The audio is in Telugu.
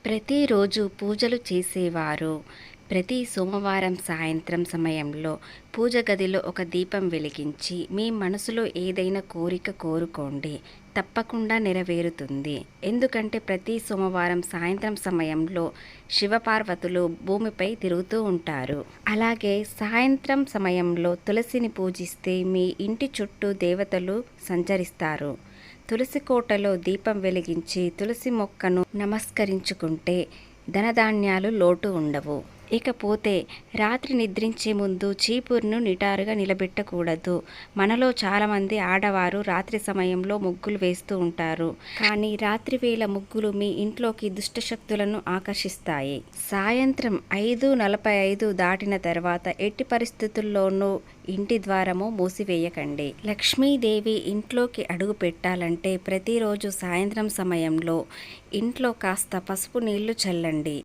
ప్రతిరోజు పూజలు చేసేవారు ప్రతి సోమవారం సాయంత్రం సమయంలో పూజ గదిలో ఒక దీపం వెలిగించి మీ మనసులో ఏదైనా కోరిక కోరుకోండి, తప్పకుండా నెరవేరుతుంది. ఎందుకంటే ప్రతి సోమవారం సాయంత్రం సమయంలో శివపార్వతులు భూమిపై తిరుగుతూ ఉంటారు. అలాగే సాయంత్రం సమయంలో తులసిని పూజిస్తే మీ ఇంటి చుట్టూ దేవతలు సంచరిస్తారు. తులసి కోటలో దీపం వెలిగించి తులసి మొక్కను నమస్కరించుకుంటే ధనధాన్యాలు లోటు ఉండవు. ఇకపోతే రాత్రి నిద్రించే ముందు చీపురును నిటారుగా నిలబెట్టకూడదు. మనలో చాలామంది ఆడవారు రాత్రి సమయంలో ముగ్గులు వేస్తూ ఉంటారు. కానీ రాత్రి వేళ ముగ్గులు మీ ఇంట్లోకి దుష్టశక్తులను ఆకర్షిస్తాయి. సాయంత్రం 5:45 దాటిన తర్వాత ఎట్టి పరిస్థితుల్లోనూ ఇంటి ద్వారము మూసివేయకండి. లక్ష్మీదేవి ఇంట్లోకి అడుగు పెట్టాలంటే ప్రతిరోజు సాయంత్రం సమయంలో ఇంట్లో కాస్త పసుపు నీళ్లు చల్లండి.